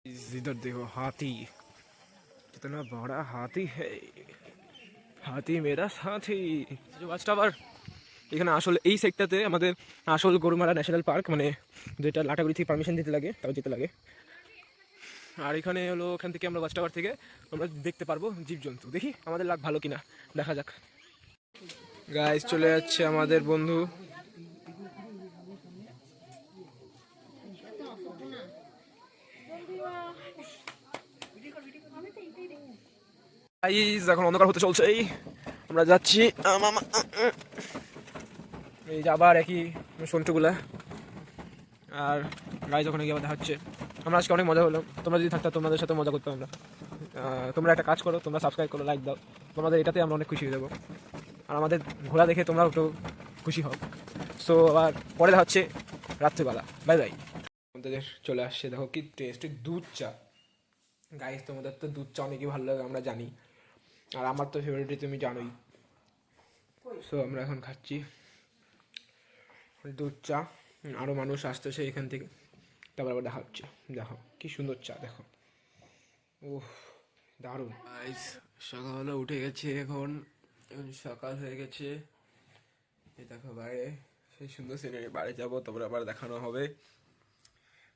इधर देखो हाथी, कितना बड़ा हाथी है। হাতি মেরা সাথী। ওয়াচ টাওয়ার এখানে আসলে এই সেক্টরতে আমাদের আসল গরুমারা ন্যাশনাল পার্ক, মানে যেটা লাটাগুড়ি থেকে পারমিশন দিতে লাগে, তাও যেতে লাগে। আর এখানে হলো ওখান থেকে আমরা ওয়াচ টাওয়ার থেকে আমরা দেখতে পারবো জীবজন্তু। দেখি আমাদের লাগ ভালো কিনা, দেখা যাক। গাইস চলে যাচ্ছে আমাদের বন্ধু। এখন অন্ধকার হতে চলছে, আমরা যাচ্ছি। এই যে আবার একই সন্টুগুলা। আর গাইজ ওখানে গিয়ে দেখা হচ্ছে। আমরা আজকে অনেক মজা হলো, তোমরা যদি থাকতো তোমাদের সাথে মজা করতাম আমরা। তোমরা একটা কাজ করো, তোমরা সাবস্ক্রাইব করো, লাইক দাও, তোমাদের এটাতে আমরা অনেক খুশি হয়ে যাবো। আর আমাদের ঘোরা দেখে তোমরাও একটু খুশি হও। সো আবার পরে দেখা হচ্ছে রাত্রিবেলা। Bye bye. তোমাদের চলে আসছে, দেখো কি টেস্টি দুধ চা। গাইজ তোমাদের তো দুধ চা অনেকই ভালো লাগে আমরা জানি, আর আমার তো ফেভারিট তুমি জানোই। সো আমরা এখন খাচ্ছি দুধ চা। আরও মানুষ আসতেছে এখান থেকে, তারপর আবার দেখা হচ্ছে। দেখো কি সুন্দর চা, দেখো ওহ দারুণ। সকালবেলা উঠে গেছে, এখন সকাল হয়ে গেছে। এই দেখো বাইরে সেই সুন্দর সিনারি, বাইরে যাবো, তারপর আবার দেখানো হবে।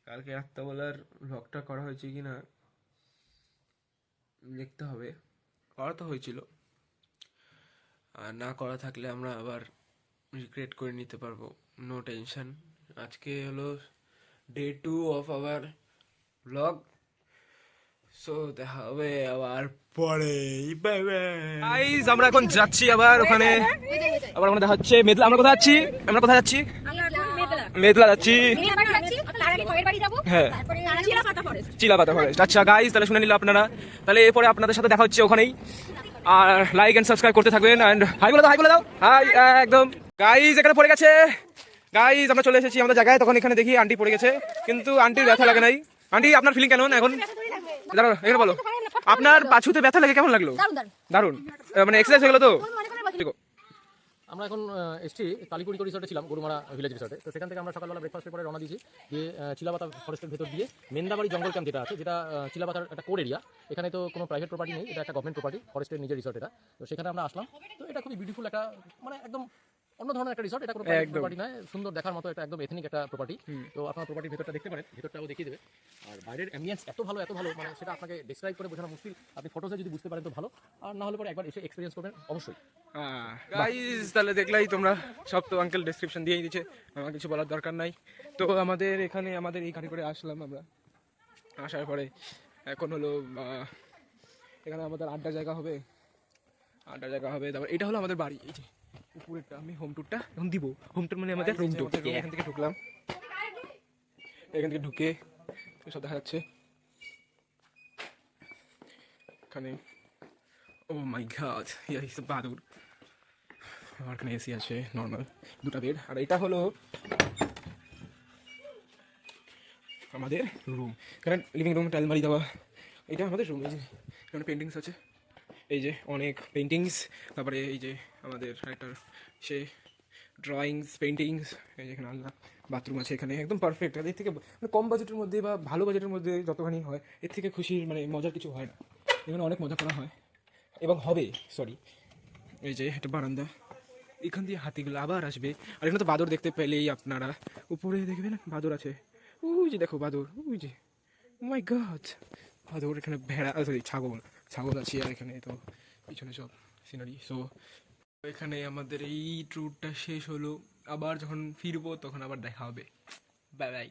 কালকে রাত্রেবেলার ভ্লগটা করা হয়েছে কি না দেখতে হবে। করা তো হয়েছিল, আর না করা থাকলে আমরা আবার রিক্রিয়েট করে নিতে পারবো, নো টেনশন। আজকে হলো day 2 of our blog. So দেখা হবে আবার পরে। বাই বাই গাইস, আমরা এখন যাচ্ছি আবার ওখানে। আবার আমরা দেখা হচ্ছে মেদলা। আমরা কোথায় যাচ্ছি? আমরা কোথায় যাচ্ছি? মেদলা যাচ্ছি। হ্যাঁ, চিলাপাতা ফরেস্ট। আচ্ছা গাইস, তাহলে শুনে নিল আপনারা। তাহলে এরপরে আপনাদের সাথে দেখা হচ্ছে ওখানেই। আর লাইক এন্ড সাবস্ক্রাইব করতে থাকবেন। এন্ড হাই বলে দাও, হাই বলে দাও, হাই। একদম গাইস এখানে পড়ে গেছে। গাইস আমরা চলে এসেছি আমাদের জায়গায়। তখন এখানে দেখি আন্টি পড়ে গেছে, কিন্তু আন্টির ব্যথা লাগে নাই। আন্টি আপনার ফিলিং কেমন এখন? দাঁড়াও, এখানে বলো আপনার পাছুতে ব্যথা লাগে কেমন লাগলো? দারুণ, মানে এক্সারসাইজ হয়ে গেলো তো। আমরা এখন এসছি কালীপুরি রিসর্টে ছিলাম, গরুমারা ভিলেজ রিসর্টে। তো সেখান থেকে আমরা সকালবেলা ব্রেকফাস্টের পরে রওনা দিয়েছি যে চিলাপাতা ফরেস্টের ভেতর দিয়ে মেন্দাবাড়ি জঙ্গল ক্যাম্প যেটা আছে, যেটা চিলাপাতার একটা কোর এরিয়া। এখানে তো কোনো প্রাইভেট প্রপার্টি নেই, এটা একটা গভর্নমেন্ট প্রপার্টি, ফরেস্টের নিজের রিসর্ট এটা। তো সেখানে আমরা আসলাম। তো এটা খুবই বিউটিফুল একটা, মানে একদম অন্য ধরনের একটা রিসর্ট। এটা কোনো প্রাইভেট প্রপার্টি নয়, সুন্দর দেখার মতো একটা একদম এথনিক একটা প্রপার্টি। তো আপনার প্রপার্টির ভেতরটা দেখতে পারেন, ভেতরটাও দেখিয়ে দেবে। আর বাইরের অ্যাম্বিয়েন্স এত ভালো, এত ভালো, মানে সেটা আপনাকে ডিসক্রাইব করে বোঝানো মুশকিল। আপনি ফটোসে যদি বুঝতে পারেন তো ভালো, আর না হলে পরে একবার এসে এক্সপিরিয়েন্স করবেন অবশ্যই। গাইস তাহলে দেখলাই তোমরা, সব তো আঙ্কেল ডেসক্রিপশন দিয়েই দিচ্ছে, আমার কিছু বলার দরকার নাই। তো আমাদের এখানে আমাদের এই গাড়ি করে আসলাম আমরা। আসার পরে এখন হলো এখানে আমাদের আড্ডার জায়গা হবে, আড্ডার জায়গা হবে। তারপর এটা হলো আমাদের বাড়ি, এই যে উপরেরটা। আমি হোম ট্যুরটা এখন দিব। হোম ট্যুর মানে আমাদের রুম ট্যুর। এখান থেকে ঢুকলাম, এখান থেকে ঢুকে সব দেখা যাচ্ছে এখানে। ও মাই গড, হিয়ার ইজ দ্য বাদুর। আমার এখানে এসি আছে নর্মাল, দুটা বেড। আর এটা হলো আমাদের রুম, এখানে লিভিং রুম, টাইলমারি দেওয়া। এটা আমাদের রুম। এই যে এখানে পেন্টিংস আছে, এই যে অনেক পেন্টিংস। তারপরে এই যে আমাদের একটা সে ড্রয়িংস, পেন্টিংস। এই যে এখানে আলাদা বাথরুম আছে এখানে, একদম পারফেক্ট। এর থেকে মানে কম বাজেটের মধ্যে বা ভালো বাজেটের মধ্যে যতখানি হয়, এর থেকে খুশির মানে মজার কিছু হয় না। এখানে অনেক মজা করা হয় এবং হবে। সরি, এই যে একটা বারান্দা, এখান দিয়ে হাতিগুলো আবার আসবে। আর এখানে তো বাদর দেখতে পেলেই আপনারা, উপরে দেখবেন বাদর আছে, ওই যে দেখো বাদর, ওই যে মাই গড বাদর। এখানে ভেড়া, সরি ছাগল, ছাগল আছে। আর এখানে তো পিছনে সব সিনারি। সো এখানে আমাদের এই ট্যুরটা শেষ হলো। আবার যখন ফিরবো তখন আবার দেখা হবে। Bye bye.